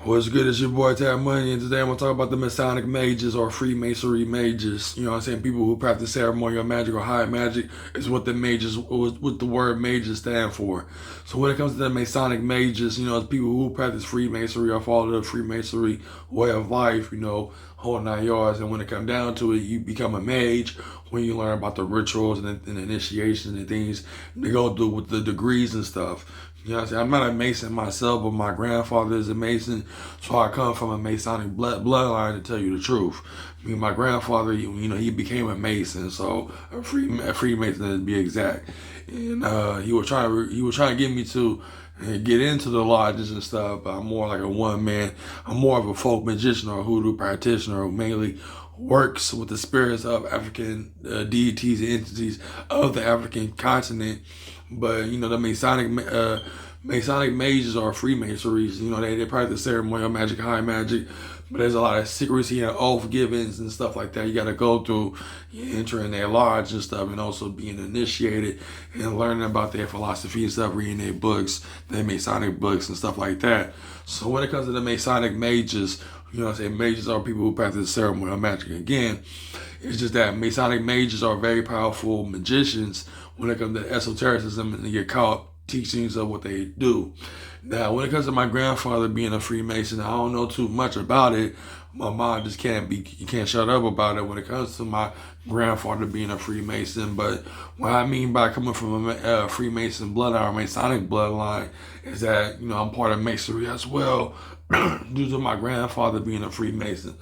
What's good? It's your boy Tab Money, and today I'm gonna talk about the Masonic mages or Freemasonry mages. You know what I'm saying? People who practice ceremonial magic or high magic is what the mages, what the word mages stand for. So when it comes to the Masonic mages, you know, it's people who practice Freemasonry or follow the Freemasonry way of life, you know, whole 9 yards. And when it comes down to it, you become a mage when you learn about the rituals and the initiations and things they go through with the degrees and stuff. You know what I'm saying? I'm not a Mason myself, but my grandfather is a Mason, so I come from a Masonic bloodline to tell you the truth. I mean, my grandfather, he became a Mason, so a Freemason to be exact. And he was trying to get me to get into the lodges and stuff, but I'm more like a one man. I'm more of a folk magician or hoodoo practitioner who mainly works with the spirits of African deities and entities of the African continent. But you know, the Masonic mages or Freemasonries, you know, they practice ceremonial magic, high magic, but there's a lot of secrecy and oath givings and stuff like that you got to go through, entering their lodge and stuff, and also being initiated and learning about their philosophy and stuff, reading their books, their Masonic books and stuff like that. So when it comes to the Masonic mages, you know what I'm saying, mages are people who practice ceremonial magic. Again, it's just that Masonic mages are very powerful magicians when it comes to esotericism and the occult teachings of what they do. Now, when it comes to my grandfather being a Freemason, I don't know too much about it. My mom just you can't shut up about it when it comes to my grandfather being a Freemason. But what I mean by coming from a Freemason bloodline or Masonic bloodline is that, you know, I'm part of Masonry as well due to my grandfather being a Freemason.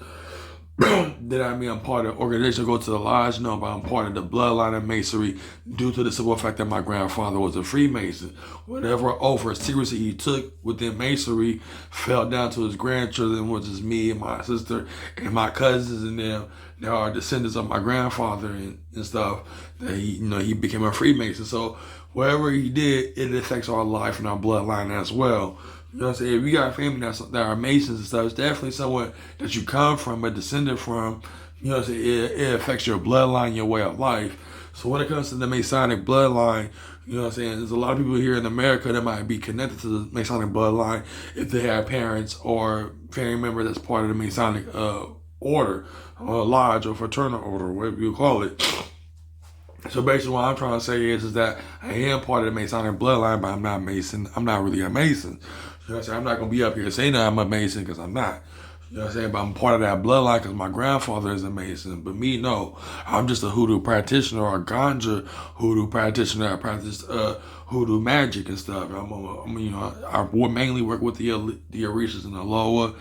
Did I mean I'm part of the organization, go to the lodge? No, but I'm part of the bloodline of Masonry due to the simple fact that my grandfather was a Freemason. Whatever oath or secrecy he took within Masonry fell down to his grandchildren, which is me and my sister and my cousins and them. They are descendants of my grandfather and stuff. That he became a Freemason. So whatever he did, it affects our life and our bloodline as well. You know what I'm saying? If you got a family that are Masons and stuff, it's definitely someone that you come from, a descendant from. You know what I'm saying? It affects your bloodline, your way of life. So when it comes to the Masonic bloodline, you know what I'm saying? There's a lot of people here in America that might be connected to the Masonic bloodline if they have parents or family member that's part of the Masonic order, or lodge, or fraternal order, whatever you call it. So basically what I'm trying to say is that I am part of the Masonic bloodline, but I'm not Mason. I'm not really a Mason. You know what I'm saying? I'm not going to be up here saying that I'm a Mason because I'm not. You know what I'm saying? But I'm part of that bloodline because my grandfather is a Mason. But me, no. I'm just a hoodoo practitioner or a ganja hoodoo practitioner. I practice hoodoo magic and stuff. I mainly work with the Orishas and the Loa,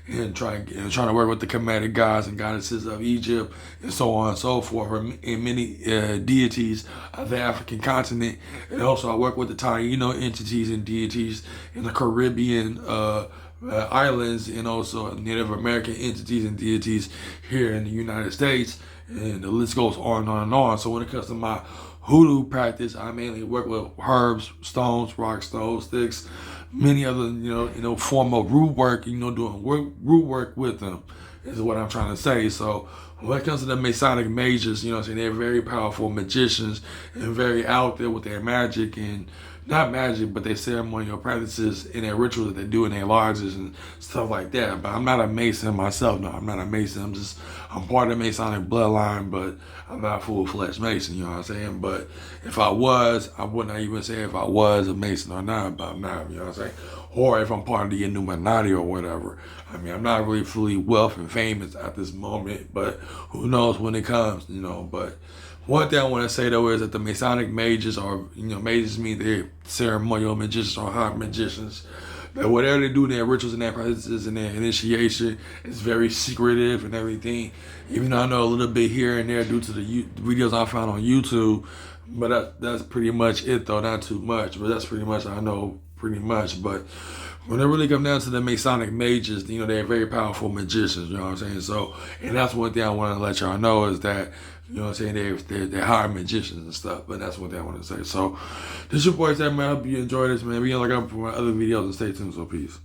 and trying to work with the Kemetic gods and goddesses of Egypt and so on and so forth, and many deities of the African continent. And also I work with the Taino entities and deities in the Caribbean islands, and also Native American entities and deities here in the United States. And the list goes on and on and on. So when it comes to my hoodoo practice, I mainly work with herbs, stones, rock stones, sticks, many other, form of root work, doing root work with them is what I'm trying to say. So when it comes to the Masonic mages, they're very powerful magicians and very out there with their magic, and not magic, but their ceremonial practices and their rituals that they do in their lodges and stuff like that. But I'm not a Mason myself. No, I'm not a Mason. I'm part of the Masonic bloodline, but I'm not a full-fledged Mason, you know what I'm saying? But if I was, I wouldn't even say if I was a Mason or not, but I'm not, you know what I'm saying? Or if I'm part of the Illuminati or whatever. I mean, I'm not really fully wealth and famous at this moment, but who knows when it comes, but one thing I want to say though is that the Masonic mages are, mages mean they're ceremonial magicians or high magicians. That whatever they do in their rituals and their practices and their initiation is very secretive and everything. Even though I know a little bit here and there due to the videos I found on YouTube, but that's pretty much it though, not too much. But that's pretty much I know pretty much. But when it really comes down to the Masonic mages, they're very powerful magicians, you know what I'm saying? So, and that's one thing I want to let y'all know is that, you know what I'm saying, they're high magicians and stuff, but that's one thing I want to say. So, this is your boy, man. I hope you enjoyed this, man. Be on the lookout for my other videos and stay tuned, so peace.